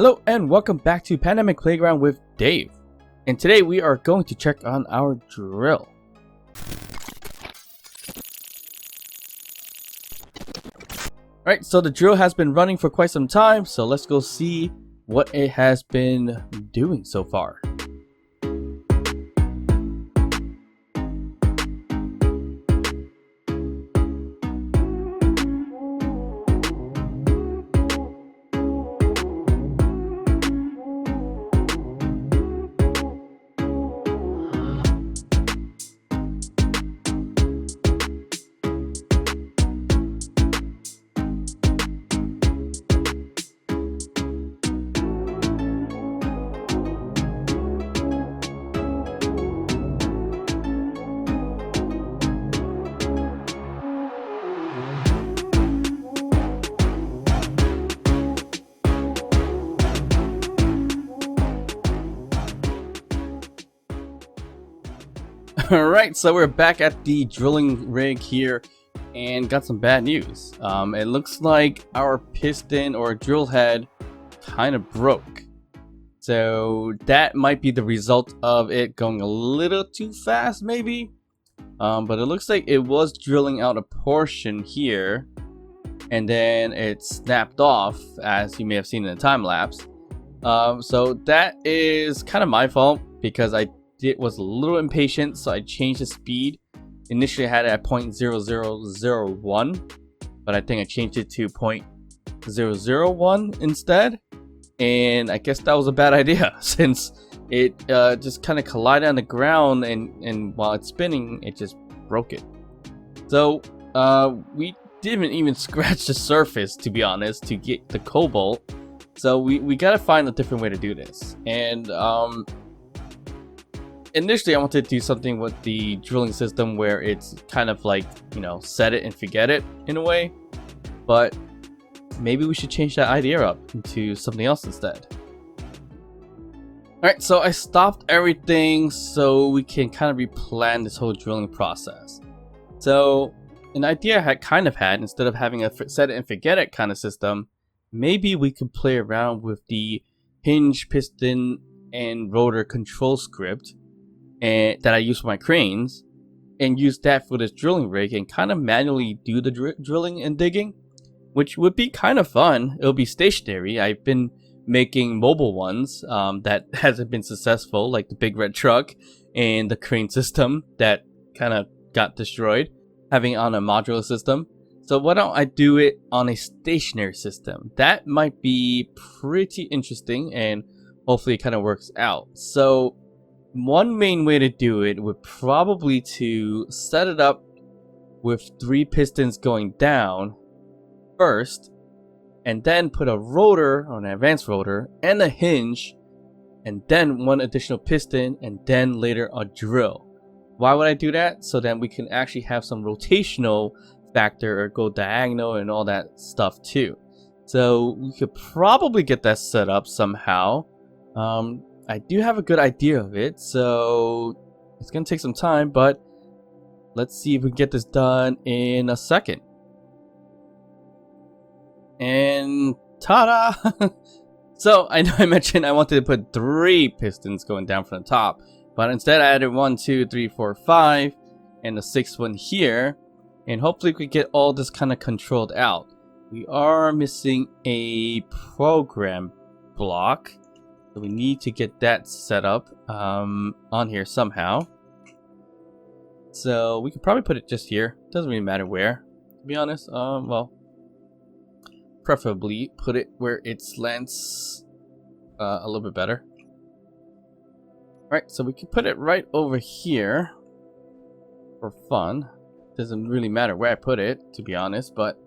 Hello and welcome back to Pandemic Playground with Dave. And today we are going to check on our drill. Alright, so the drill has been running for quite some time, so let's go see what it has been doing so far. Alright, so we're back at the drilling rig here and got some bad news. It looks like our piston or drill head kind of broke. So that might be the result of it going a little too fast maybe. But it looks like it was drilling out a portion here and then it snapped off, as you may have seen in the time lapse. So that is kind of my fault because I was a little impatient, so I changed the speed. Initially I had it at 0.0001, but I think I changed it to 0.001 instead, and I guess that was a bad idea since it just kind of collided on the ground, and while it's spinning it just broke it. So we didn't even scratch the surface, to be honest, to get the cobalt. So we gotta find a different way to do this. And initially I wanted to do something with the drilling system where it's kind of like, you know, set it and forget it in a way, but maybe we should change that idea up into something else instead. Alright, so I stopped everything so we can kind of replan this whole drilling process. So an idea I had instead of having a set it and forget it kind of system, maybe we could play around with the hinge, piston, and rotor control script and that I use for my cranes, and use that for this drilling rig and kind of manually do the drilling and digging, which would be kind of fun. It'll be stationary. I've been making mobile ones that hasn't been successful, like the big red truck and the crane system that kind of got destroyed, having it on a modular system. So why don't I do it on a stationary system? That might be pretty interesting and hopefully it kind of works out. So one main way to do it would probably to set it up with 3 pistons going down first, and then put a rotor, or an advanced rotor, and a hinge, and then 1 additional piston, and then later a drill. Why would I do that? So then we can actually have some rotational factor or go diagonal and all that stuff too. So we could probably get that set up somehow. I do have a good idea of it, so it's gonna take some time, but let's see if we can get this done in a second. And ta-da! So I know I mentioned I wanted to put 3 pistons going down from the top, but instead I added 1, 2, 3, 4, 5, and the 6th one here, and hopefully we get all this kind of controlled out. We are missing a program block. So we need to get that set up on here somehow. So we could probably put it just here. Doesn't really matter where, to be honest. Well, preferably put it where it slants a little bit better. Right, so we can put it right over here for fun. Doesn't really matter where I put it, to be honest, but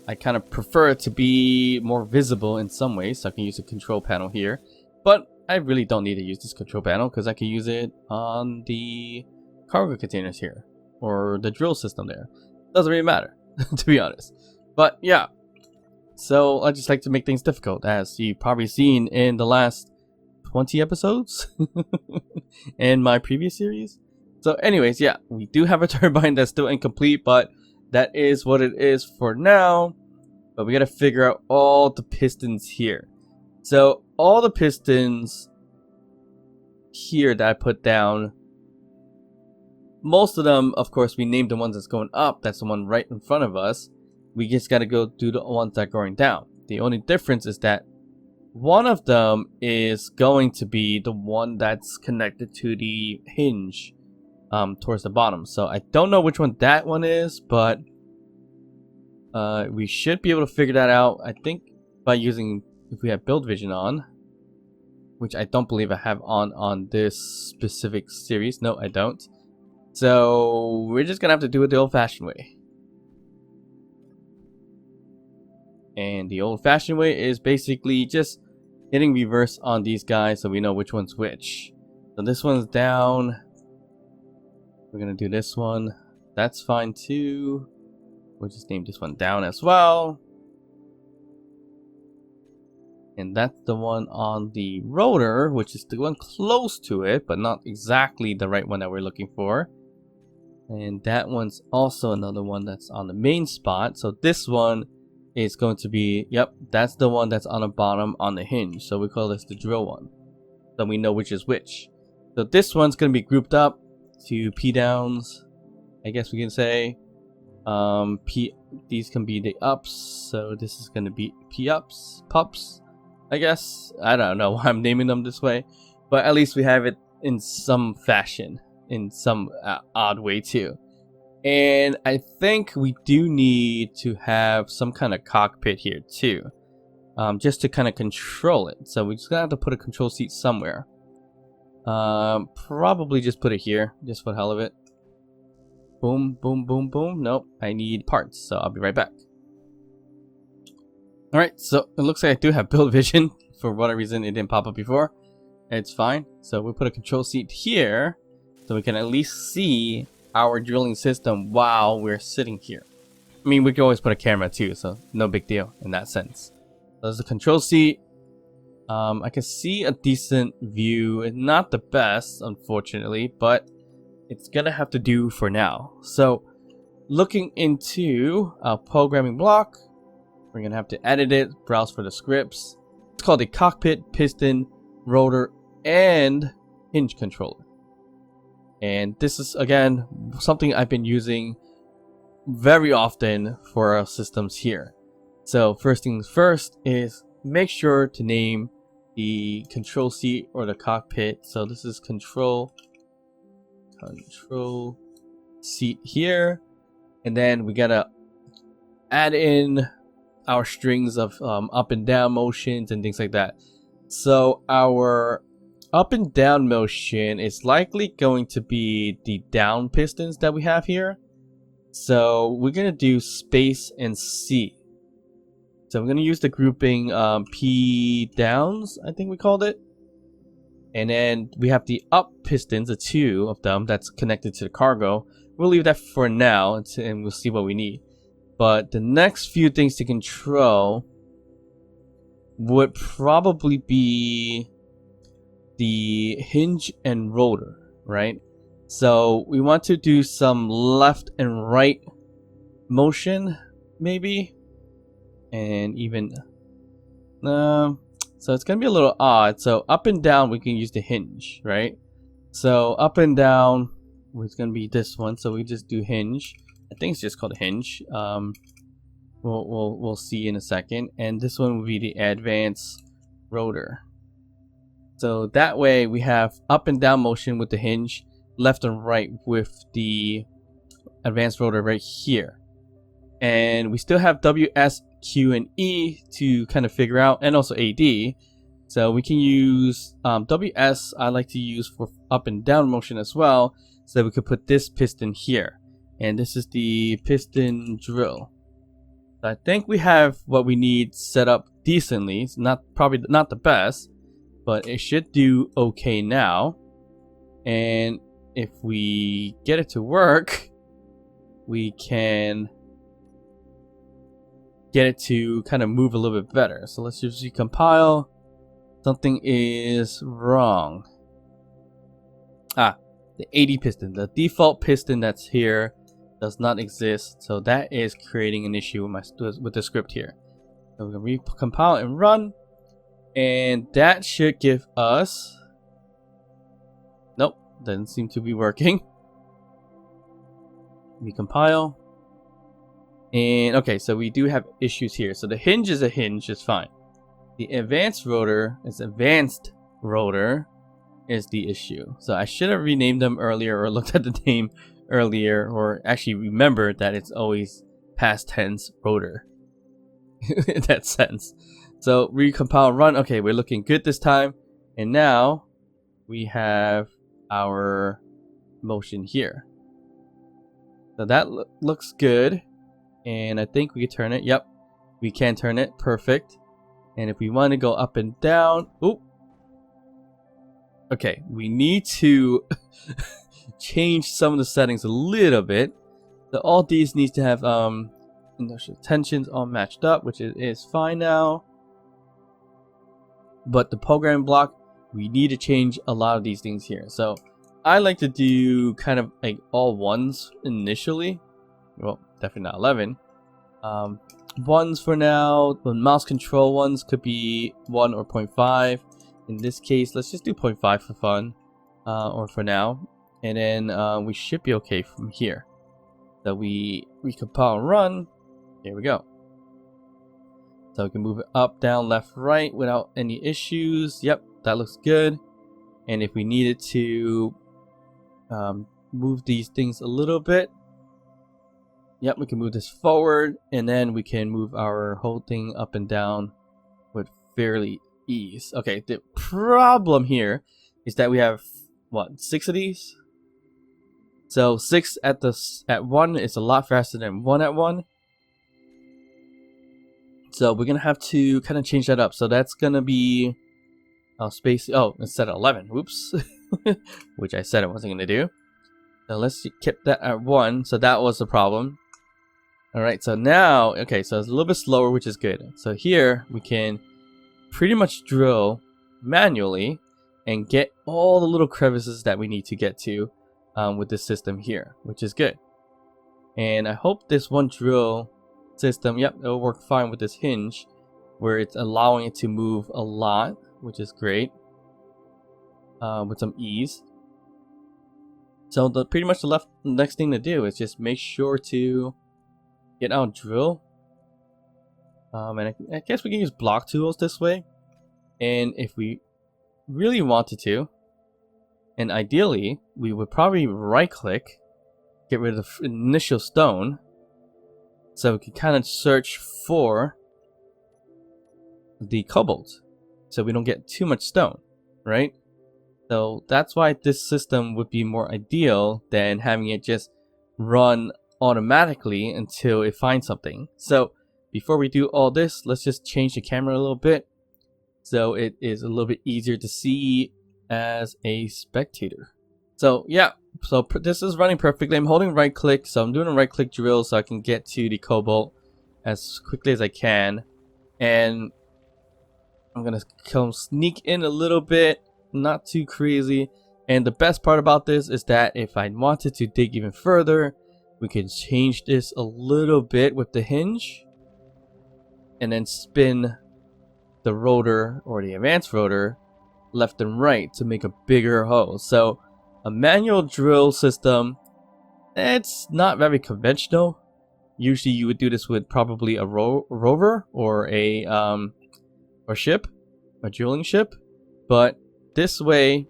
I kind of prefer it to be more visible in some ways, so I can use a control panel here. But I really don't need to use this control panel because I can use it on the cargo containers here or the drill system there. Doesn't really matter, to be honest. But yeah, so I just like to make things difficult, as you've probably seen in the last 20 episodes in my previous series. So anyways, yeah, we do have a turbine that's still incomplete, but that is what it is for now. But we gotta figure out all the pistons here. So all the pistons here that I put down, most of them, of course, we named the ones that's going up. That's the one right in front of us. We just got to go do the ones that are going down. The only difference is that one of them is going to be the one that's connected to the hinge towards the bottom. So I don't know which one that one is, but we should be able to figure that out, I think, by using, if we have build vision on, which I don't believe I have on this specific series. No, I don't. So we're just gonna have to do it the old-fashioned way. And the old-fashioned way is basically just hitting reverse on these guys so we know which one's which. So this one's down. We're gonna do this one. That's fine too. We'll just name this one down as well. And that's the one on the rotor, which is the one close to it, but not exactly the right one that we're looking for. And that one's also another one that's on the main spot. So this one is going to be, yep, that's the one that's on the bottom on the hinge. So we call this the drill one. So we know which is which. So this one's going to be grouped up to P downs, I guess we can say. These can be the ups. So this is going to be P ups, pups, I guess. I don't know why I'm naming them this way, but at least we have it in some fashion, in some odd way too. And I think we do need to have some kind of cockpit here too, just to kind of control it. So we just gonna have to put a control seat somewhere. Probably just put it here, just for the hell of it. Boom, boom, boom, boom. Nope, I need parts, so I'll be right back. Alright, so it looks like I do have build vision. For whatever reason, it didn't pop up before. It's fine. So we'll put a control seat here, so we can at least see our drilling system while we're sitting here. I mean, we can always put a camera too, so no big deal in that sense. There's the control seat. I can see a decent view. It's not the best, unfortunately, but it's gonna have to do for now. So looking into our programming block, we're gonna have to edit it, browse for the scripts. It's called a cockpit, piston, rotor, and hinge controller. And this is, again, something I've been using very often for our systems here. So first things first is make sure to name the control seat or the cockpit. So this is control seat here. And then we gotta add in our strings of up and down motions and things like that. So our up and down motion is likely going to be the down pistons that we have here. So we're gonna do space and C. So I'm gonna use the grouping P downs, I think we called it. And then we have the up pistons, the two of them that's connected to the cargo. We'll leave that for now and we'll see what we need. But the next few things to control would probably be the hinge and rotor, right? So we want to do some left and right motion, maybe, and even so it's gonna be a little odd. So up and down we can use the hinge, right? So up and down it's gonna be this one, so we just do hinge. I think it's just called a hinge. We'll see in a second. And this one will be the advanced rotor. So that way we have up and down motion with the hinge, left and right with the advanced rotor right here. And we still have W, S, Q, and E to kind of figure out, and also AD. So we can use WS, I like to use for up and down motion as well. So we could put this piston here. And this is the piston drill. So I think we have what we need set up decently. It's probably not the best, but it should do okay now. And if we get it to work, we can get it to kind of move a little bit better. So let's just recompile. Something is wrong. The AD piston, the default piston that's here, does not exist. So that is creating an issue with the script here. So we're gonna recompile and run. And that should give us... Nope, doesn't seem to be working. Recompile. And okay, so we do have issues here. So the hinge is a hinge, it's fine. The advanced rotor is the issue. So I should have renamed them earlier, or looked at the name earlier, or actually remembered that it's always past tense rotor. In that sense. So recompile, run. Okay, we're looking good this time. And now we have our motion here. So that looks good. And I think we can turn it. Yep, we can turn it. Perfect. And if we want to go up and down, oop. Okay, we need to change some of the settings a little bit. So all these needs to have inertial tensions all matched up, which is fine now. But the program block, we need to change a lot of these things here. So I like to do kind of like all ones initially. Well, definitely not 11. Ones for now. The mouse control ones could be 1 or 0.5. In this case, let's just do 0.5 for fun, or for now. And then we should be okay from here. So we recompile and run. Here we go. So we can move it up, down, left, right without any issues. Yep, that looks good. And if we needed to move these things a little bit, yep, we can move this forward, and then we can move our whole thing up and down with fairly ease. Okay, the problem here is that we have what, 6 of these? So 6 at 1 is a lot faster than 1 at 1. So we're gonna have to kind of change that up. So that's gonna be instead of 11. Whoops. Which I said I wasn't gonna do. So let's keep that at 1. So that was the problem. Alright, so now, okay, so it's a little bit slower, which is good. So here we can pretty much drill manually and get all the little crevices that we need to get to with this system here, which is good. And I hope this one drill system, yep, it'll work fine with this hinge, where it's allowing it to move a lot, which is great, with some ease. So pretty much the next thing to do is just make sure to get our drill. And I guess we can use block tools this way. And if we really wanted to, and ideally, we would probably right click, get rid of the initial stone, so we can kind of search for the cobalt, so we don't get too much stone, right? So that's why this system would be more ideal than having it just run automatically until it finds something. So before we do all this, let's just change the camera a little bit so it is a little bit easier to see as a spectator. So yeah, so this is running perfectly. I'm holding right click, so I'm doing a right click drill so I can get to the cobalt as quickly as I can. And I'm gonna come sneak in a little bit, not too crazy. And the best part about this is that if I wanted to dig even further, we can change this a little bit with the hinge and then spin the rotor or the advanced rotor left and right to make a bigger hole. So a manual drill system, it's not very conventional. Usually you would do this with probably a rover or a ship, a drilling ship, but this way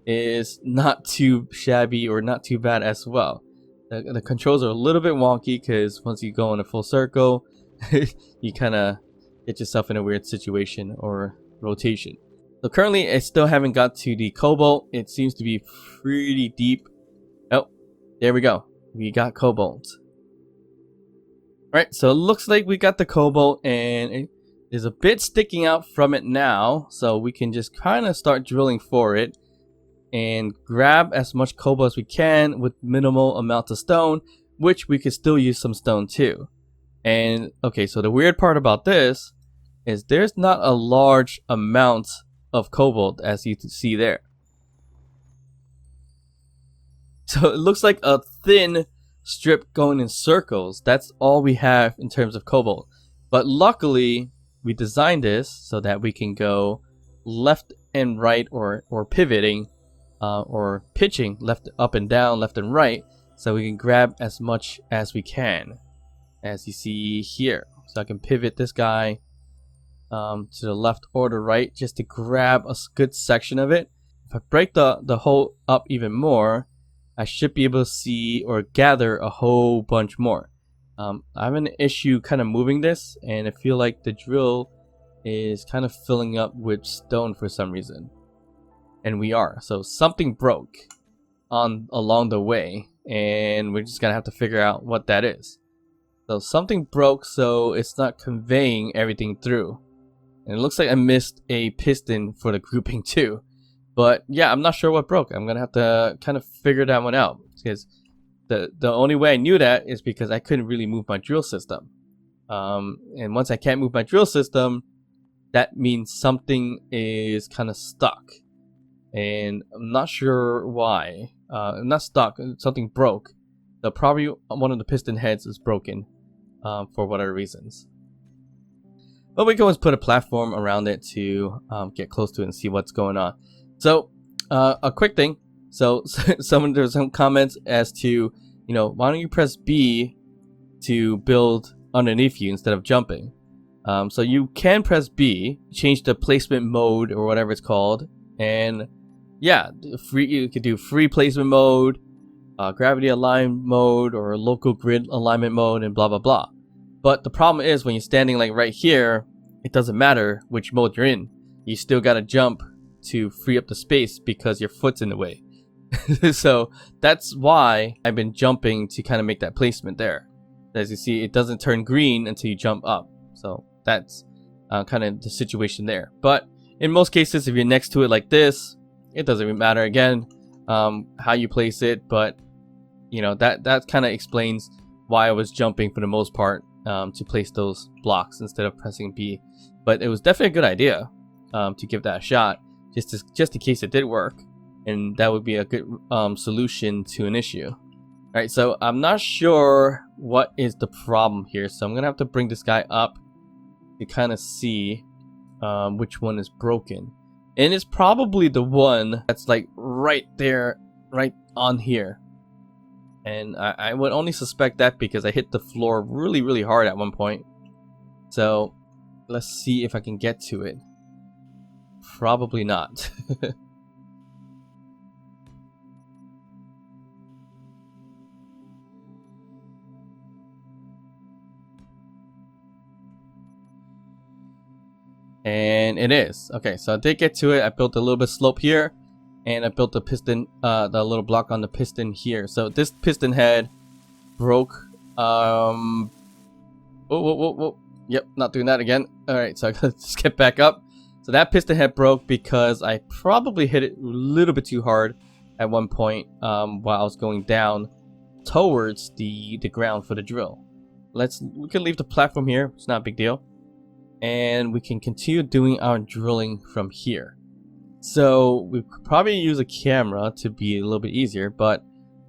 is not too shabby or not too bad as well. The controls are a little bit wonky because once you go in a full circle, you kind of get yourself in a weird situation or rotation. So currently I still haven't got to the cobalt. It seems to be pretty deep. Oh, there we go. We got cobalt. Alright, so it looks like we got the cobalt and it is a bit sticking out from it now. So we can just kind of start drilling for it and grab as much cobalt as we can with minimal amount of stone, which we could still use some stone too. And okay, so the weird part about this is there's not a large amount of cobalt as you can see there. So it looks like a thin strip going in circles. That's all we have in terms of cobalt. But luckily, we designed this so that we can go left and right, or pivoting or pitching left, up and down, left and right, so we can grab as much as we can, as you see here. So I can pivot this guy to the left or the right just to grab a good section of it. If I break the hole up even more, I should be able to see or gather a whole bunch more. I have an issue kind of moving this, and I feel like the drill is kind of filling up with stone for some reason. And we are. So something broke along the way, and we're just gonna have to figure out what that is. So something broke, so it's not conveying everything through. And it looks like I missed a piston for the grouping too. But yeah, I'm not sure what broke. I'm gonna have to kind of figure that one out, because the only way I knew that is because I couldn't really move my drill system. And once I can't move my drill system, that means something is kind of stuck. And I'm not sure why. Not stuck, something broke. So probably one of the piston heads is broken for whatever reasons. But we can always put a platform around it to get close to it and see what's going on. So a quick thing. So there's some comments as to, why don't you press B to build underneath you instead of jumping? So you can press B, change the placement mode or whatever it's called, and yeah, you could do free placement mode, gravity aligned mode, or local grid alignment mode, and blah blah blah. But the problem is, when you're standing like right here, it doesn't matter which mode you're in. You still gotta jump to free up the space because your foot's in the way. So that's why I've been jumping to kind of make that placement there. As you see, it doesn't turn green until you jump up. So that's kind of the situation there. But in most cases, if you're next to it like this, it doesn't really matter again how you place it. But that kind of explains why I was jumping for the most part to place those blocks instead of pressing B. But it was definitely a good idea to give that a shot, just in case it did work, and that would be a good solution to an issue. Alright, so I'm not sure what is the problem here, so I'm gonna have to bring this guy up to kind of see which one is broken. And it's probably the one that's like right there, right on here. And I would only suspect that because I hit the floor really, really hard at one point. So let's see if I can get to it. Probably not. And it is. Okay, so I did get to it. I built a little bit of slope here, and I built the piston, the little block on the piston here. So this piston head broke. Whoa. Yep, not doing that again. Alright, so I gotta just get back up. So that piston head broke because I probably hit it a little bit too hard at one point while I was going down towards the ground for the drill. We can leave the platform here. It's not a big deal. And we can continue doing our drilling from here. So we could probably use a camera to be a little bit easier, but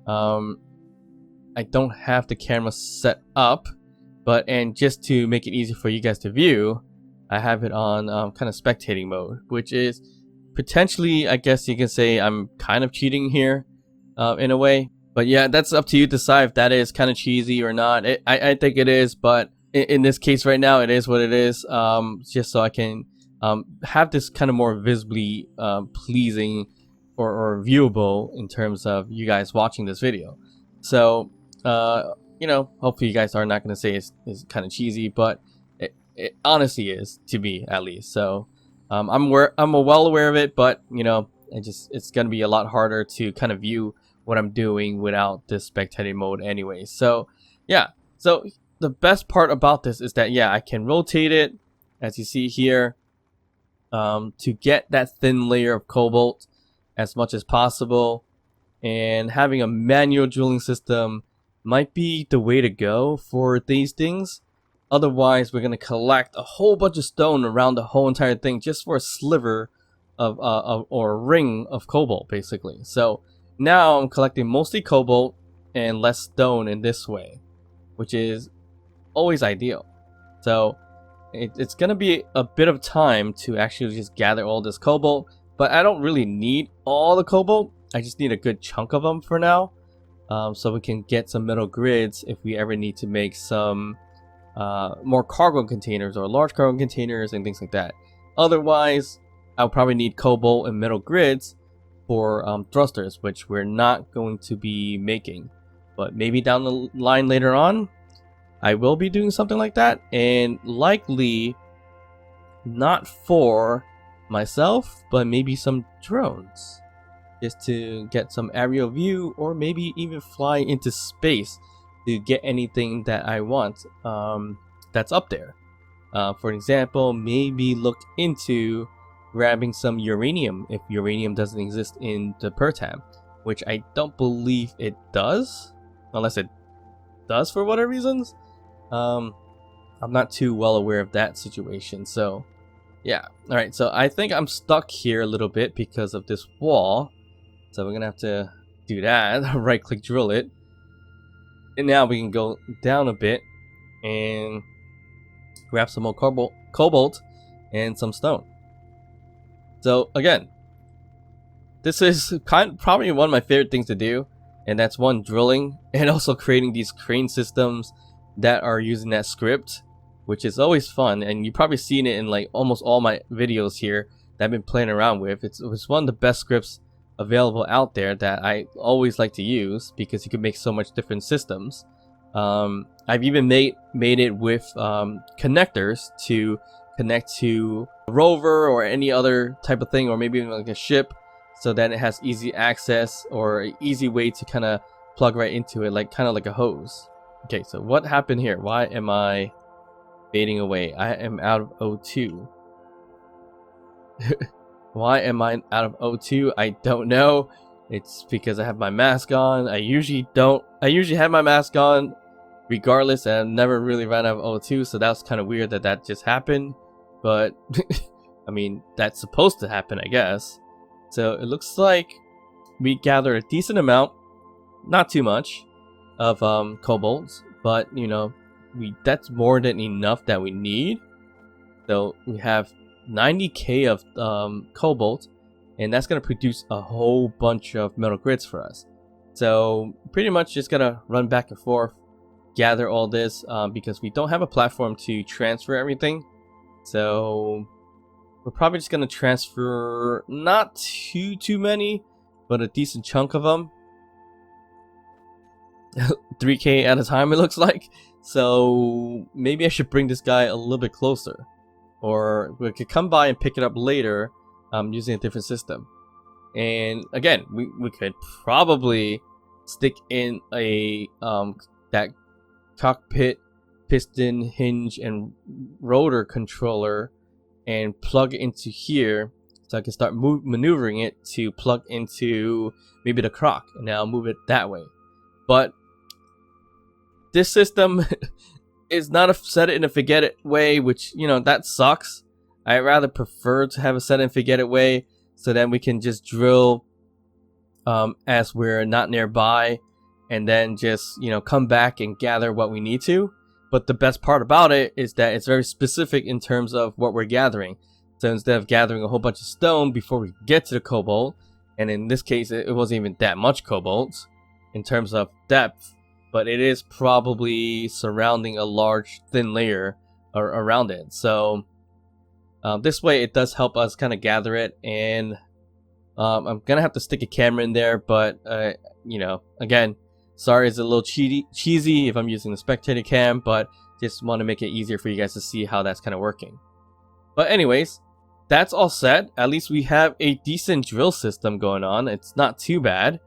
I don't have the camera set up. And just to make it easy for you guys to view, I have it on kind of spectating mode, which is potentially, I guess you can say, I'm kind of cheating here in a way. But yeah, that's up to you to decide if that is kind of cheesy or not. I think it is, but in this case right now, it is what it is. Just so I can have this kind of more visibly pleasing or viewable in terms of you guys watching this video. So hopefully you guys are not going to say it's kind of cheesy, but it honestly is, to me at least. So I'm well aware of it, but it's going to be a lot harder to kind of view what I'm doing without this spectating mode anyway. So yeah, so the best part about this is that, yeah, I can rotate it, as you see here, to get that thin layer of cobalt as much as possible. And having a manual drilling system might be the way to go for these things. Otherwise, we're going to collect a whole bunch of stone around the whole entire thing just for a sliver of or a ring of cobalt, basically. So now I'm collecting mostly cobalt and less stone in this way, which is always ideal. So it's gonna be a bit of time to actually just gather all this cobalt, but I don't really need all the cobalt. I just need a good chunk of them for now, so we can get some metal grids if we ever need to make some more cargo containers or large cargo containers and things like that. Otherwise, I'll probably need cobalt and metal grids for thrusters, which we're not going to be making, but maybe down the line later on I will be doing something like that, and likely not for myself, but maybe some drones, just to get some aerial view, or maybe even fly into space to get anything that I want that's up there. For example, maybe look into grabbing some uranium if uranium doesn't exist in the Pertam, which I don't believe it does, unless it does for whatever reasons. I'm not too well aware of that situation, so yeah. Alright, so I think I'm stuck here a little bit because of this wall, so we're gonna have to do that. Right click drill it, and now we can go down a bit and grab some more cobalt and some stone. So again, this is probably one of my favorite things to do, and that's one, drilling, and also creating these crane systems that are using that script, which is always fun. And you've probably seen it in like almost all my videos here that I've been playing around with. It's one of the best scripts available out there that I always like to use, because you can make so much different systems. I've even made it with connectors to connect to a rover or any other type of thing, or maybe even like a ship, so that it has easy access or an easy way to kind of plug right into it, like kind of like a hose. Okay, so what happened here? Why am I fading away? I am out of O2. Why am I out of O2? I don't know. It's because I have my mask on. I usually have my mask on regardless, and I've never really ran out of O2, so that's kind of weird that just happened. But I mean, that's supposed to happen, I guess. So it looks like we gathered a decent amount, not too much, of cobalt, but you know, that's more than enough that we need. So we have 90k of cobalt, and that's gonna produce a whole bunch of metal grids for us. So pretty much just gonna run back and forth, gather all this, because we don't have a platform to transfer everything. So we're probably just gonna transfer not too many, but a decent chunk of them. 3k at a time, it looks like. So maybe I should bring this guy a little bit closer, or we could come by and pick it up later using a different system. And again, we could probably stick in a that cockpit, piston, hinge, and rotor controller and plug it into here, so I can start maneuvering it to plug into maybe the croc, and now move it that way. But this system is not a set it and forget it way, which, you know, that sucks. I rather prefer to have a set it and forget it way, so then we can just drill as we're not nearby, and then just, you know, come back and gather what we need to. But the best part about it is that it's very specific in terms of what we're gathering. So instead of gathering a whole bunch of stone before we get to the cobalt, and in this case it wasn't even that much cobalt in terms of depth, but it is probably surrounding a large thin layer around it. So this way it does help us kind of gather it. And I'm gonna have to stick a camera in there, but you know, again, sorry, it's a little cheesy if I'm using the spectator cam, but just want to make it easier for you guys to see how that's kind of working. But anyways, that's all set. At least we have a decent drill system going on. It's not too bad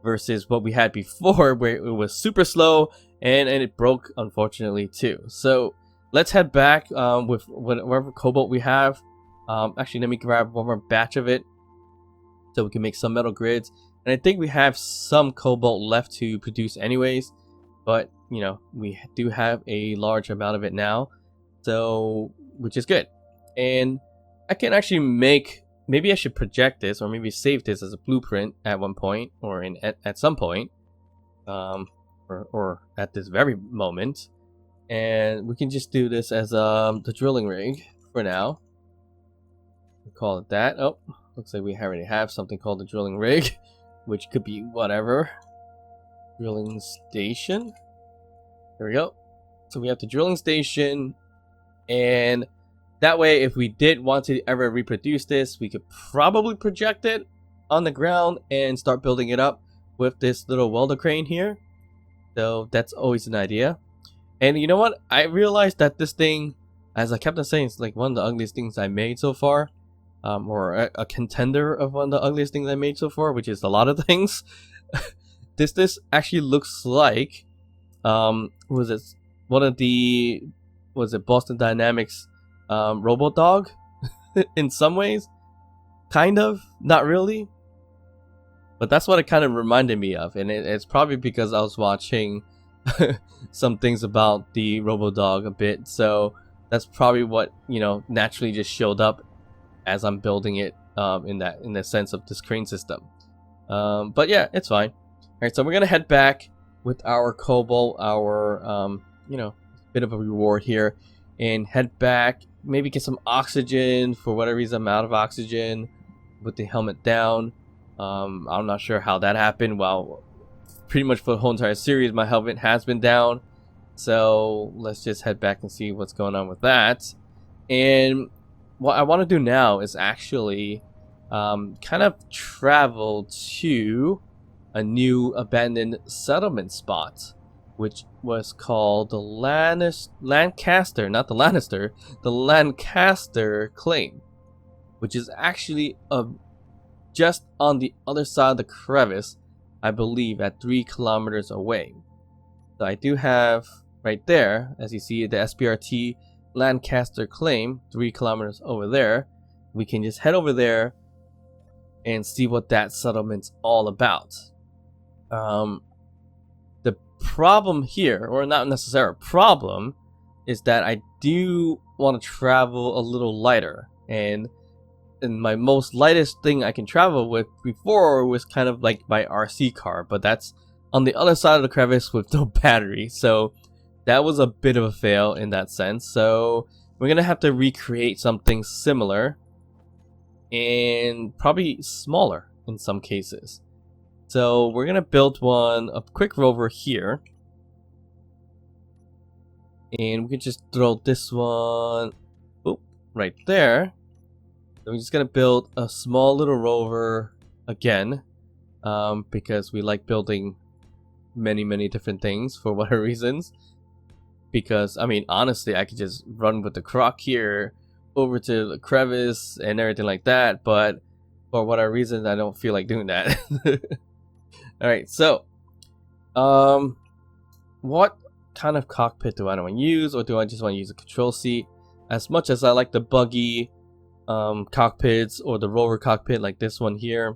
versus what we had before, where it was super slow and it broke, unfortunately, too. So let's head back with whatever cobalt we have. Actually, let me grab one more batch of it so we can make some metal grids. And I think we have some cobalt left to produce anyways, but you know, we do have a large amount of it now, so which is good. And I can actually make, maybe I should project this, or maybe save this as a blueprint at one point, or at some point, or at this very moment. And we can just do this as the drilling rig for now. We'll call it that. Oh, looks like we already have something called the drilling rig, which could be whatever. Drilling station. There we go. So we have the drilling station, and that way if we did want to ever reproduce this, we could probably project it on the ground and start building it up with this little welder crane here. So that's always an idea. And you know what? I realized that this thing, as I kept on saying, it's like one of the ugliest things I made so far. Or a contender of one of the ugliest things I made so far, which is a lot of things. This actually looks like, was it one of the, was it Boston Dynamics Robodog in some ways? Kind of, not really. But that's what it kind of reminded me of, and it's probably because I was watching some things about the Robodog a bit, so that's probably what, you know, naturally just showed up as I'm building it in the sense of this crane system. But yeah, it's fine. Alright, so we're gonna head back with our cobalt, our you know, bit of a reward here, and head back, maybe get some oxygen. For whatever reason I'm out of oxygen with the helmet down. I'm not sure how that happened. Well, pretty much for the whole entire series my helmet has been down, so let's just head back and see what's going on with that. And what I want to do now is actually kind of travel to a new abandoned settlement spot, which was called the Lancaster, not the Lannister, the Lancaster claim, which is actually just on the other side of the crevice, I believe, at 3 kilometers away. So I do have right there, as you see, the SPRT Lancaster claim, 3 kilometers over there. We can just head over there and see what that settlement's all about. The problem here, or not necessarily a problem, is that I do want to travel a little lighter, and my most lightest thing I can travel with before was kind of like my RC car, but that's on the other side of the crevice with no battery, so that was a bit of a fail in that sense. So we're gonna have to recreate something similar and probably smaller in some cases. So we're gonna build a quick rover here, and we can just throw this one right there. So we're just gonna build a small little rover again, because we like building many different things for whatever reasons. Because I mean, honestly, I could just run with the croc here over to the crevice and everything like that, but for whatever reason I don't feel like doing that. Alright, so what kind of cockpit do I want to use, or do I just want to use a control seat? As much as I like the buggy cockpits or the rover cockpit like this one here,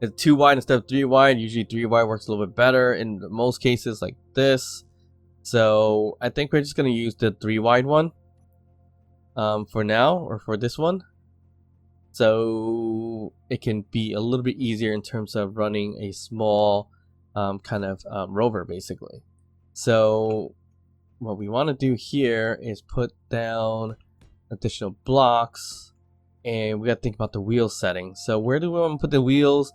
it's 2 wide instead of 3 wide. Usually 3 wide works a little bit better in most cases like this. So I think we're just gonna use the 3 wide one for now, or for this one, so it can be a little bit easier in terms of running a small kind of rover basically. So what we want to do here is put down additional blocks, and we got to think about the wheel setting. So where do we want to put the wheels?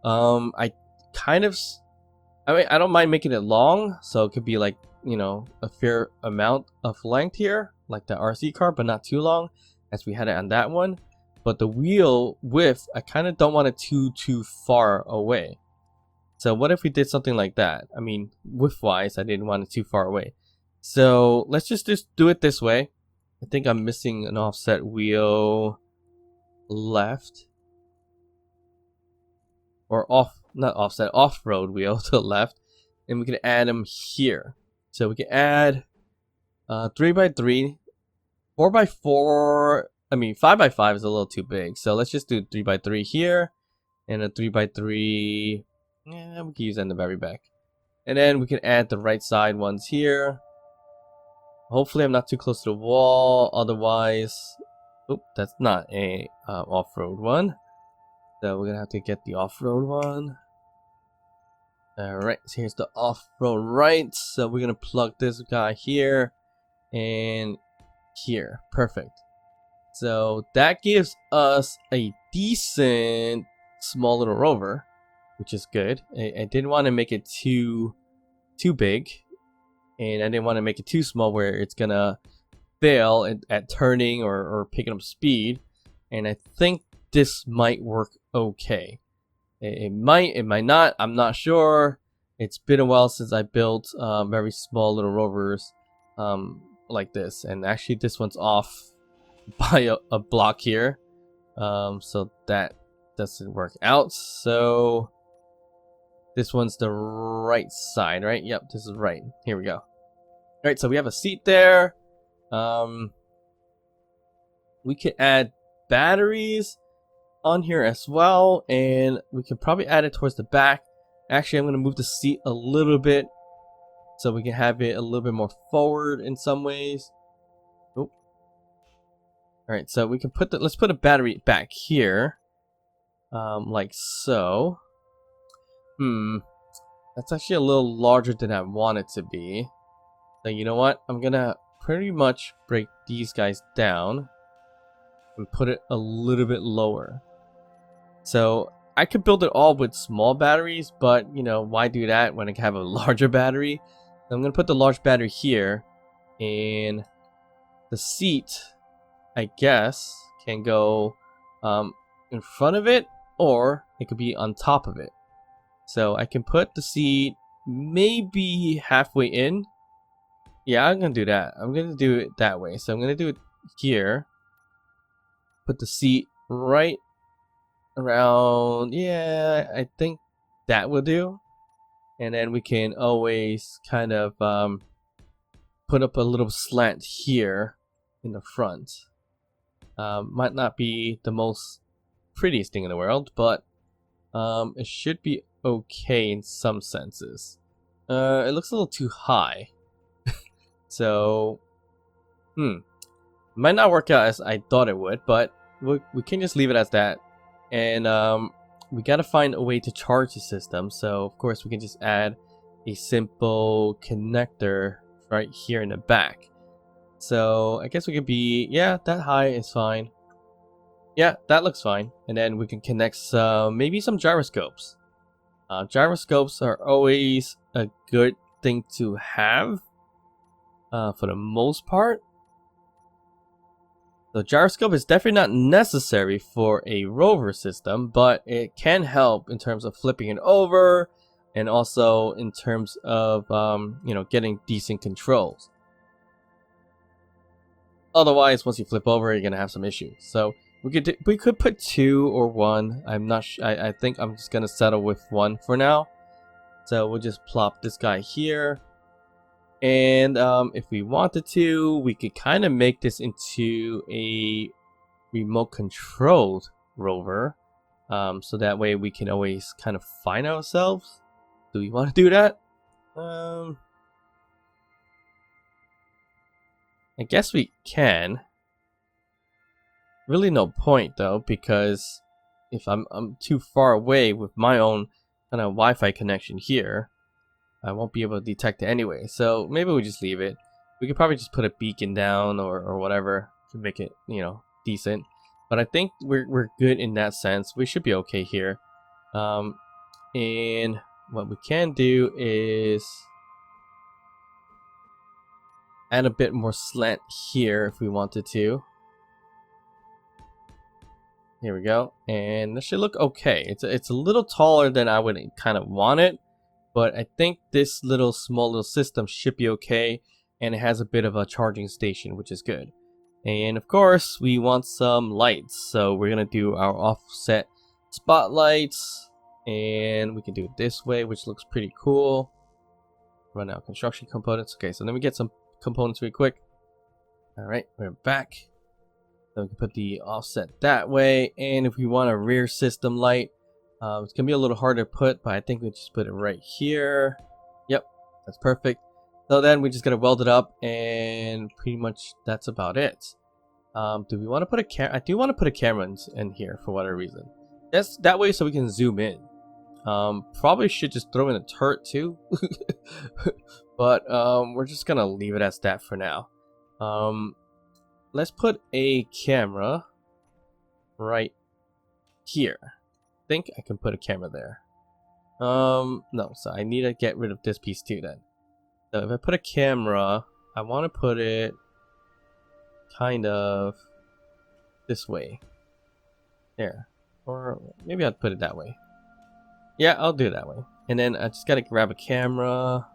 I mean, I don't mind making it long, so it could be like, you know, a fair amount of length here, like the RC car, but not too long as we had it on that one. But the wheel width, I kind of don't want it too far away. So what if we did something like that? I mean, width wise, I didn't want it too far away. So let's just do it this way. I think I'm missing an offset wheel left, or off-road wheel to the left, and we can add them here. So we can add 3x3, 4x4. I mean, 5x5 is a little too big, so let's just do 3x3 here, and a 3x3. Yeah, we can use that in the very back, and then we can add the right side ones here. Hopefully I'm not too close to the wall, otherwise, oh, that's not a off-road one. So we're gonna have to get the off-road one. Alright, so here's the off-road right. So we're gonna plug this guy here and here. Perfect. So that gives us a decent small little rover, which is good. I didn't want to make it too big, and I didn't want to make it too small where it's gonna fail at turning or picking up speed. And I think this might work okay. It might not. I'm not sure. It's been a while since I built very small little rovers like this, and actually this one's off by a block here, so that doesn't work out. So this one's the right side, right? Yep, this is right. Here we go. All right, so we have a seat there. We can add batteries on here as well, and we can probably add it towards the back. Actually, I'm going to move the seat a little bit so we can have it a little bit more forward in some ways. Oh. All right, so we can put let's put a battery back here, like so. That's actually a little larger than I want it to be. So you know what? I'm gonna pretty much break these guys down and put it a little bit lower. So I could build it all with small batteries, but you know, why do that when I can have a larger battery? So I'm gonna put the large battery here, and the seat, I guess, can go in front of it, or it could be on top of it. So I can put the seat maybe halfway in. Yeah, I'm gonna do that. I'm gonna do it that way. So I'm gonna do it here. Put the seat right around. Yeah, I think that will do. And then we can always kind of put up a little slant here in the front. Might not be the most prettiest thing in the world, but it should be okay in some senses. It looks a little too high. So, might not work out as I thought it would, but we can just leave it as that. And we gotta find a way to charge the system. So of course we can just add a simple connector right here in the back. So I guess we could be, yeah, that high is fine. Yeah, that looks fine. And then we can connect maybe some gyroscopes. Gyroscopes are always a good thing to have for the most part. The gyroscope is definitely not necessary for a rover system, but it can help in terms of flipping it over, and also in terms of you know, getting decent controls. Otherwise, once you flip over, you're gonna have some issues. So we could put 2 or 1. I'm not. I think I'm just gonna settle with 1 for now. So we'll just plop this guy here. And if we wanted to, we could kind of make this into a remote controlled rover. So that way we can always kind of find ourselves. Do we want to do that? I guess we can. Really no point though, because if I'm too far away with my own kind of Wi-Fi connection here, I won't be able to detect it anyway. So maybe we just leave it. We could probably just put a beacon down or whatever to make it, you know, decent. But I think we're good in that sense. We should be okay here. And what we can do is add a bit more slant here if we wanted to. Here we go. And this should look okay. It's a little taller than I would kind of want it. But I think this small little system should be okay, and it has a bit of a charging station, which is good. And of course, we want some lights, so we're gonna do our offset spotlights, and we can do it this way, which looks pretty cool. Run out construction components. Okay, so let me get some components really quick. All right, we're back. So we can put the offset that way, and if we want a rear system light, it's gonna be a little harder to put, but I think we just put it right here. Yep, that's perfect. So then we just gotta weld it up, and pretty much that's about it. Do we want to put a camera? I do want to put a camera in here for whatever reason. That's that way so we can zoom in. Probably should just throw in a turret too. But we're just gonna leave it as that for now. Let's put a camera right here. I think I can put a camera there. No, so I need to get rid of this piece too then. So if I put a camera, I want to put it kind of this way. There. Or maybe I'll put it that way. Yeah, I'll do it that way. And then I just gotta grab a camera.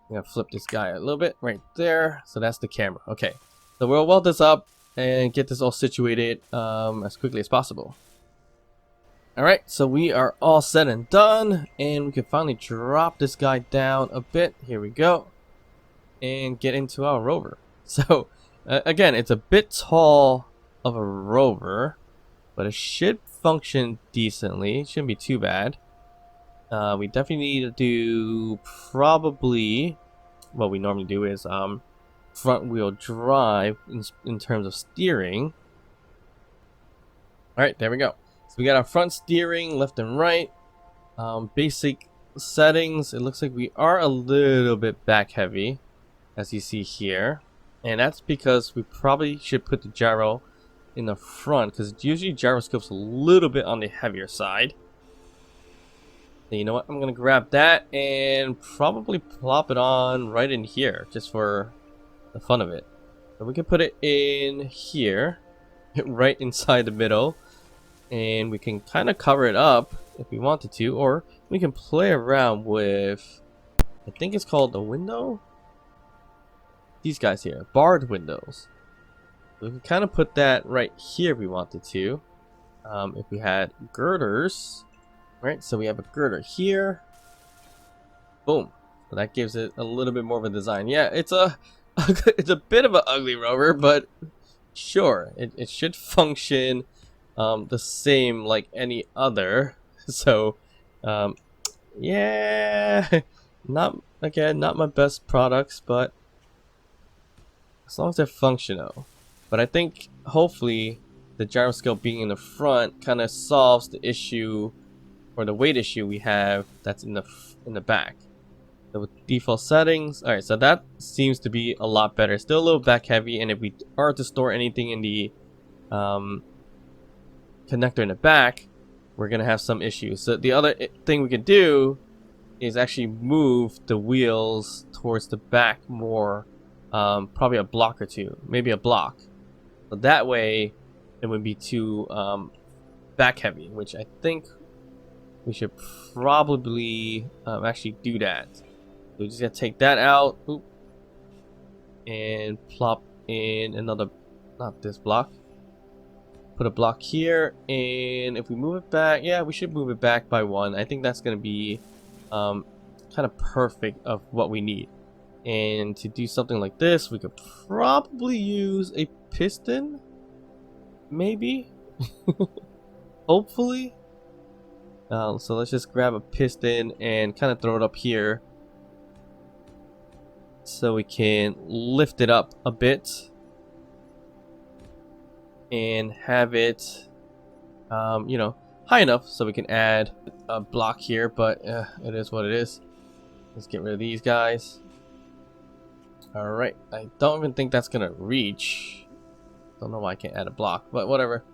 I'm gonna flip this guy a little bit right there. So that's the camera. Okay. So we'll weld this up and get this all situated as quickly as possible. Alright, so we are all set and done. And we can finally drop this guy down a bit. Here we go. And get into our rover. So, again, it's a bit tall of a rover. But it should function decently. It shouldn't be too bad. We definitely need to do probably what we normally do is front wheel drive in terms of steering. Alright, there we go. So we got our front steering left and right. Basic settings. It looks like we are a little bit back heavy, as you see here. And that's because we probably should put the gyro in the front, because usually gyroscope's a little bit on the heavier side. And you know what? I'm gonna grab that and probably plop it on right in here, just for the fun of it. So we can put it in here, right inside the middle, and we can kind of cover it up if we wanted to, or we can play around with, I think it's called the window. These guys here, barred windows. We can kind of put that right here if we wanted to. If we had girders, right? So we have a girder here. Boom. So that gives it a little bit more of a design. Yeah, it's a it's a bit of an ugly rover, but sure, it should function the same like any other. So, yeah, not my best products, but as long as they're functional. But I think hopefully the gyroscope being in the front kind of solves the issue or the weight issue we have that's in the back. So with default settings, all right, so that seems to be a lot better. Still a little back heavy, and if we are to store anything in the connector in the back, we're gonna have some issues. So the other thing we can do is actually move the wheels towards the back more, probably a block or two, maybe a block. So that way it wouldn't be too back heavy, which I think we should probably actually do that. So we just gotta take that out. Oop, and plop in another, not this block. Put a block here, and if we move it back, yeah, we should move it back by one. I think that's gonna be kind of perfect of what we need. And to do something like this, we could probably use a piston, maybe. Hopefully. So let's just grab a piston and kind of throw it up here so we can lift it up a bit and have it you know, high enough so we can add a block here, but it is what it is. Let's get rid of these guys. Alright, I don't even think that's gonna reach. Don't know why I can't add a block, but whatever.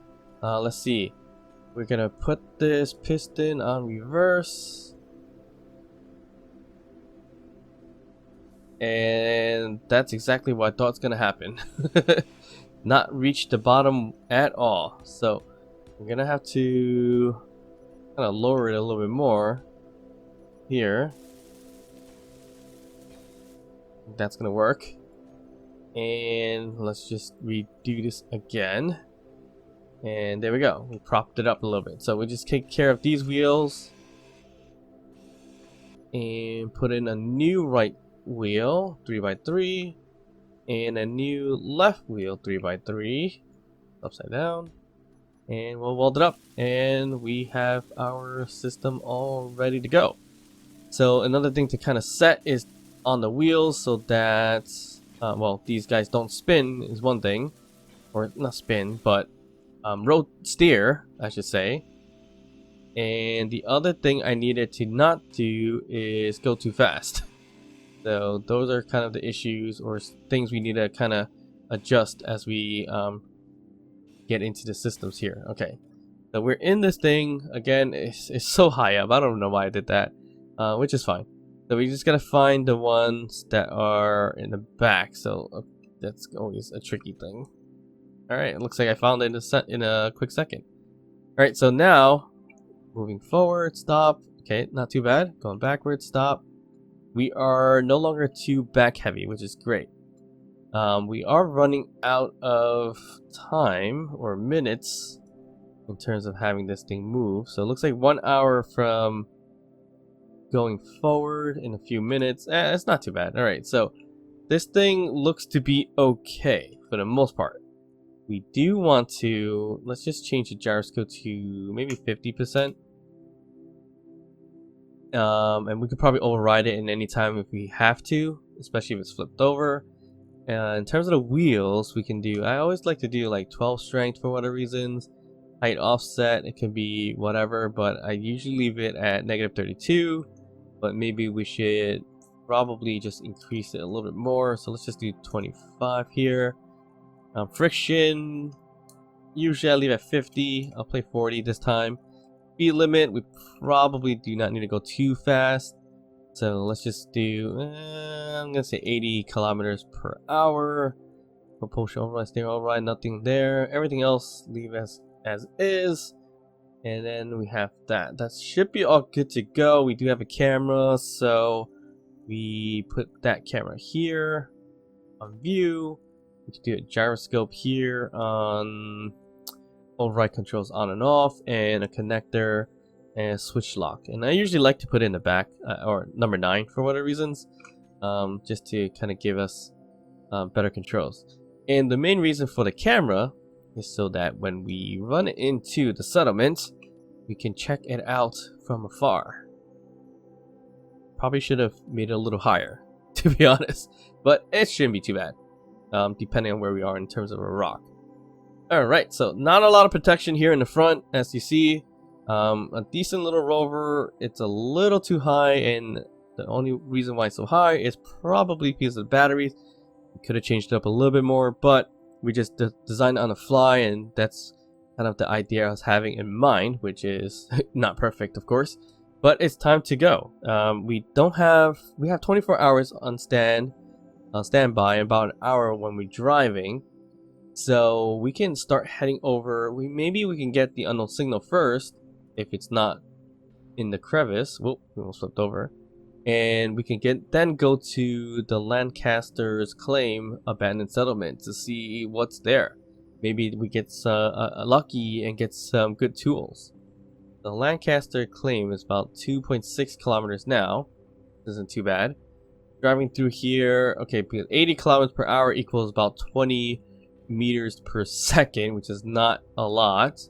Let's see. We're gonna put this piston on reverse. And that's exactly what I thought was gonna happen. Not reach the bottom at all. So we're gonna have to kind of lower it a little bit more here. That's gonna work. And let's just redo this again. And there we go. We propped it up a little bit. So we just take care of these wheels and put in a new right wheel 3x3 and a new left wheel 3x3 upside down, and we'll weld it up, and we have our system all ready to go. So another thing to kind of set is on the wheels so that well, these guys don't spin is one thing, or not spin, but steer, I should say. And the other thing I needed to not do is go too fast. So those are kind of the issues or things we need to kind of adjust as we get into the systems here. Okay, so we're in this thing again. It's so high up. I don't know why I did that, which is fine. So we just gotta find the ones that are in the back. So that's always a tricky thing. All right, it looks like I found it in a quick second. All right, so now moving forward, stop. Okay, not too bad. Going backwards, stop. We are no longer too back heavy, which is great. We are running out of time or minutes in terms of having this thing move. So it looks like 1 hour from going forward in a few minutes. It's not too bad. All right, so this thing looks to be okay for the most part. We do want to, let's just change the gyroscope to maybe 50%. And we could probably override it in any time if we have to, especially if it's flipped over. In terms of the wheels, we can do, I always like to do like 12 strength for whatever reasons. Height offset, it can be whatever, but I usually leave it at -32. But maybe we should probably just increase it a little bit more. So let's just do 25 here. Friction, usually I leave at 50. I'll play 40 this time. Speed limit, we probably do not need to go too fast. So let's just do, I'm gonna say 80 kilometers per hour. Propulsion override, steering override, nothing there. Everything else leave as is. And then we have that. That should be all good to go. We do have a camera, so we put that camera here on view. We can do a gyroscope here on override controls on and off, and a connector and a switch lock. And I usually like to put it in the back or number 9 for whatever reasons, just to kind of give us better controls. And the main reason for the camera is so that when we run into the settlement, we can check it out from afar. Probably should have made it a little higher, to be honest, but it shouldn't be too bad, depending on where we are in terms of a rock. Alright, so not a lot of protection here in the front, as you see. A decent little Rover. It's a little too high, and the only reason why it's so high is probably because of the batteries. We could have changed it up a little bit more, but we just designed it on the fly, and that's kind of the idea I was having in mind, which is not perfect, of course, but it's time to go. We have 24 hours on standby, and about an hour when we're driving, so we can start heading over. Maybe we can get the unknown signal first if it's not in the crevice. Whoop, we almost flipped over. And we can then go to the Lancaster's claim abandoned settlement to see what's there. Maybe we get lucky and get some good tools. The Lancaster claim is about 2.6 kilometers now. Isn't too bad. Driving through here, okay, 80 kilometers per hour equals about 20 meters per second, which is not a lot,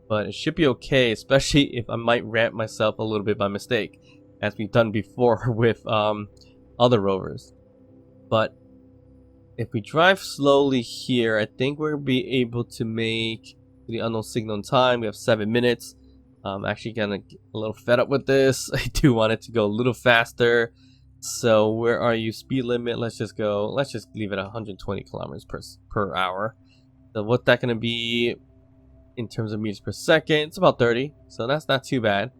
but it should be okay, especially if I might ramp myself a little bit by mistake, as we've done before with other rovers. But if we drive slowly here, I think we'll be able to make the unknown signal in time. We have 7 minutes. I'm actually gonna get a little fed up with this. I do want it to go a little faster. So where are you? Speed limit, let's just leave it at 120 kilometers per hour. So what's that gonna be in terms of meters per second? It's about 30, so that's not too bad.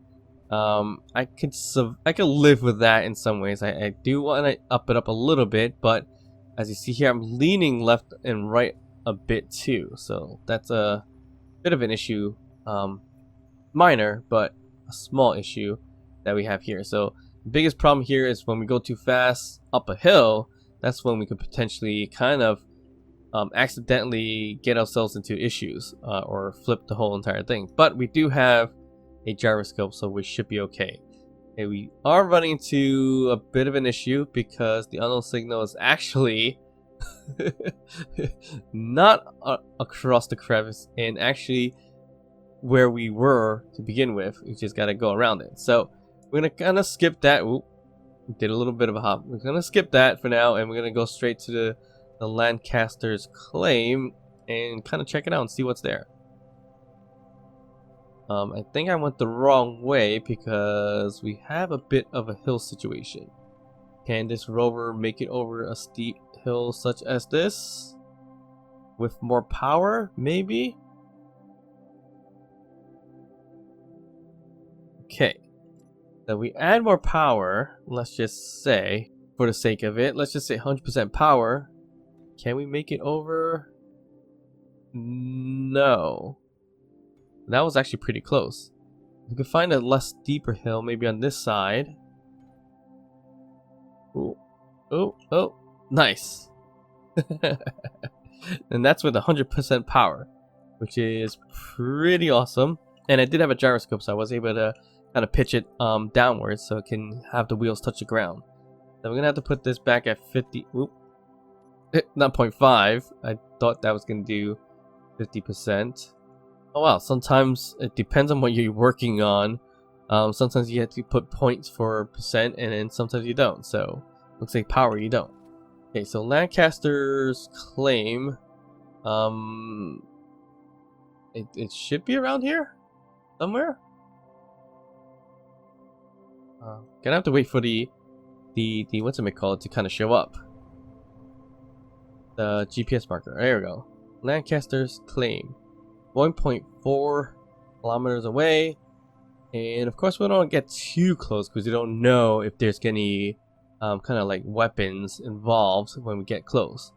I could live with that in some ways. I do want to up it up a little bit, but as you see here, I'm leaning left and right a bit too, so that's a bit of an issue. Minor, but a small issue that we have here. So the biggest problem here is when we go too fast up a hill. That's when we could potentially kind of accidentally get ourselves into issues or flip the whole entire thing. But we do have a gyroscope, so we should be okay. And we are running into a bit of an issue because the unknown signal is actually not across the crevice, and actually where we were to begin with. We just gotta go around it. So we're gonna kind of skip that. Oop, did a little bit of a hop. We're gonna skip that for now, and we're gonna go straight to the Lancaster's claim and kind of check it out and see what's there. I think I went the wrong way because we have a bit of a hill situation. Can this rover make it over a steep hill such as this? With more power, maybe? Okay. So we add more power, let's just say, for the sake of it, let's just say 100% power. Can we make it over? No. That was actually pretty close. We could find a less steeper hill, maybe on this side. Ooh. Oh, oh, nice. And that's with 100% power, which is pretty awesome. And I did have a gyroscope, so I was able to kind of pitch it downwards so it can have the wheels touch the ground. So we're gonna have to put this back at 50. Oop. Not 0.5. I thought that was gonna do 50%. Oh wow, sometimes it depends on what you're working on. Sometimes you have to put points for percent, and then sometimes you don't. So looks like power you don't. Okay, so Lancaster's claim, it should be around here somewhere. Gonna have to wait for the what's it called to kind of show up. The GPS marker. There we go. Lancaster's claim. 1.4 kilometers away, and of course we don't get too close because we don't know if there's any kind of like weapons involved when we get close,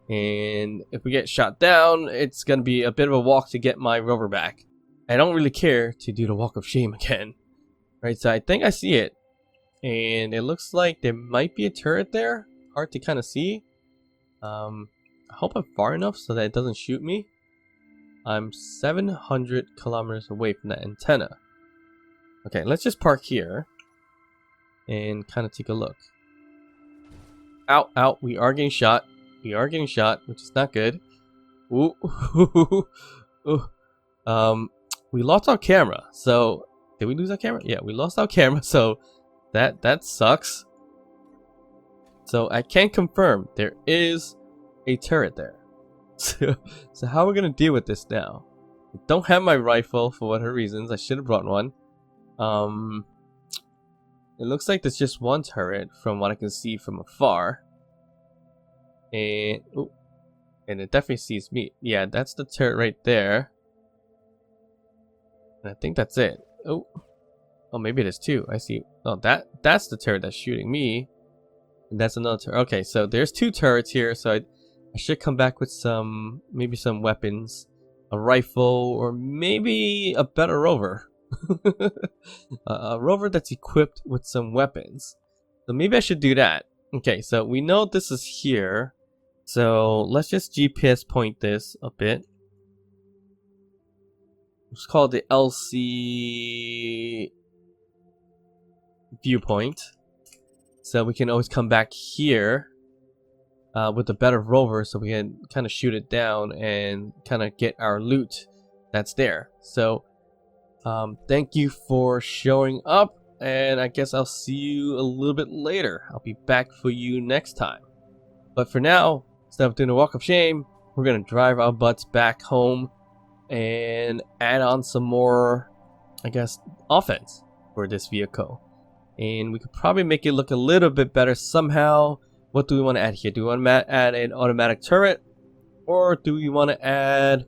and if we get shot down, it's gonna be a bit of a walk to get my rover back. I don't really care to do the walk of shame again. Right, so I think I see it, and it looks like there might be a turret there. Hard to kind of see. I hope I'm far enough so that it doesn't shoot me. I'm 700 kilometers away from that antenna. Okay, let's just park here and kind of take a look. Ow, ow, we are getting shot. We are getting shot, which is not good. Ooh, ooh. We lost our camera. So, did we lose our camera? Yeah, we lost our camera, so that sucks. So, I can confirm there is a turret there. So how are we gonna deal with this now? I don't have my rifle for whatever reasons. I should have brought one. It looks like there's just one turret from what I can see from afar. And ooh, and it definitely sees me. Yeah, that's the turret right there. And I think that's it. Oh, maybe there's two. I see. Oh, that's the turret that's shooting me. And that's another turret. Okay, so there's two turrets here. So I should come back with maybe some weapons, a rifle, or maybe a better rover. A rover that's equipped with some weapons. So maybe I should do that. Okay, so we know this is here. So let's just GPS point this a bit. It's called the LC viewpoint. So we can always come back here. With a better rover, so we can kind of shoot it down and kind of get our loot that's there. So thank you for showing up, and I guess I'll see you a little bit later. I'll be back for you next time. But for now, instead of doing a walk of shame, we're gonna drive our butts back home and add on some more, I guess, offense for this vehicle, and we could probably make it look a little bit better somehow. What do we want to add here? Do we want to add an automatic turret? Or do we want to add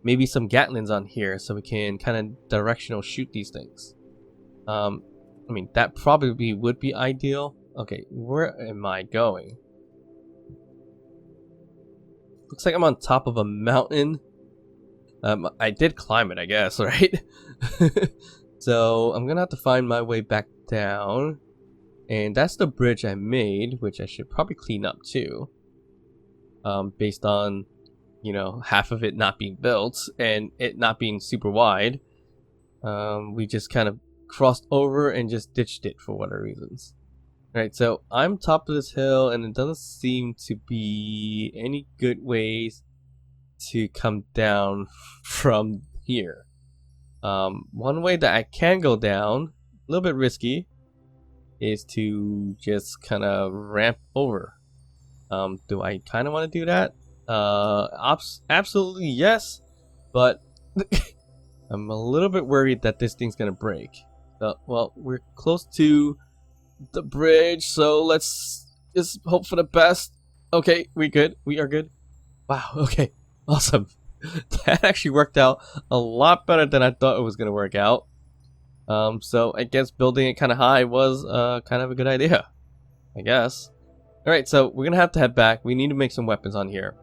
maybe some Gatlins on here so we can kind of directional shoot these things? I mean, that probably would be ideal. Okay, where am I going? Looks like I'm on top of a mountain. I did climb it, I guess, right? So I'm gonna have to find my way back down. And that's the bridge I made, which I should probably clean up too. Based on, you know, half of it not being built and it not being super wide. We just kind of crossed over and just ditched it for whatever reasons. Alright, so I'm top of this hill and it doesn't seem to be any good ways to come down from here. One way that I can go down, a little bit risky, is to just kind of ramp over. Do I kind of want to do that? Absolutely yes, but I'm a little bit worried that this thing's gonna break. Well, we're close to the bridge, so let's just hope for the best. Okay, we good. We are good. Wow, okay. Awesome. That actually worked out a lot better than I thought it was gonna work out. So I guess building it kind of high was kind of a good idea, I guess. Alright, so we're gonna have to head back. We need to make some weapons on here.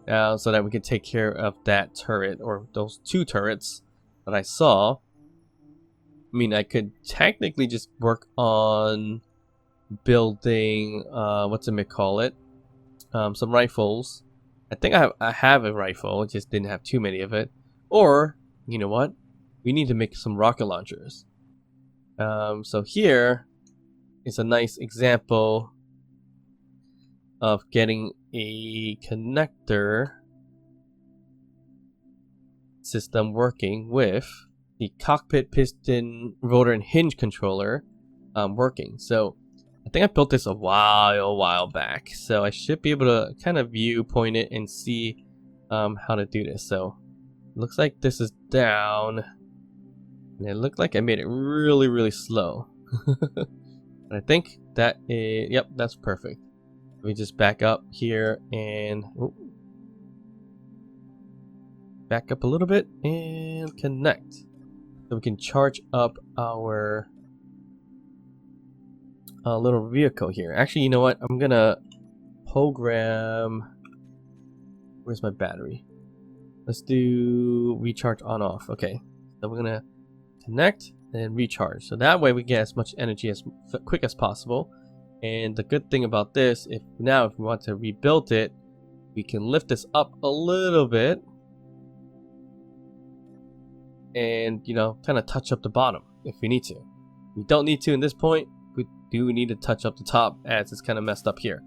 So that we can take care of that turret, or those 2 turrets that I saw. I mean, I could technically just work on building, some rifles. I think I have a rifle, just didn't have too many of it. Or, you know what? We need to make some rocket launchers. So here is a nice example of getting a connector system working with the Cockpit, Piston, Rotor, and Hinge controller working. So I think I built this a while back, so I should be able to kind of viewpoint it and see how to do this. So it looks like this is down, and it looked like I made it really slow. I think that is, yep, that's perfect. Let me just back up here and back up a little bit and connect, so we can charge up our little vehicle here. Actually, you know what? I'm gonna program. Where's my battery? Let's do recharge on off. Okay, so we're gonna connect and recharge, so that way we get as much energy as quick as possible. And the good thing about this, if we want to rebuild it, we can lift this up a little bit and, you know, kind of touch up the bottom if we need to. We don't need to in this point. We do need to touch up the top as it's kind of messed up here.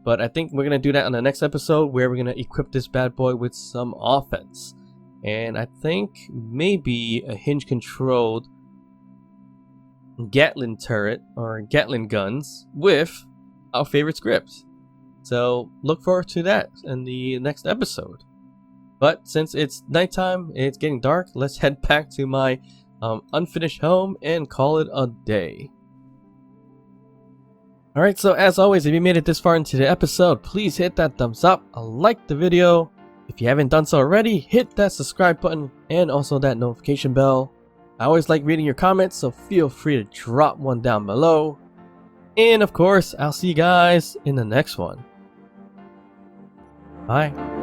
But I think we're going to do that on the next episode, where we're going to equip this bad boy with some offense. And I think maybe a hinge controlled Gatling turret or Gatling guns with our favorite script. So look forward to that in the next episode. But since it's nighttime, it's getting dark, let's head back to my unfinished home and call it a day. Alright, so as always, if you made it this far into the episode, please hit that thumbs up, like the video. If you haven't done so already, hit that subscribe button and also that notification bell. I always like reading your comments, so feel free to drop one down below. And of course, I'll see you guys in the next one. Bye.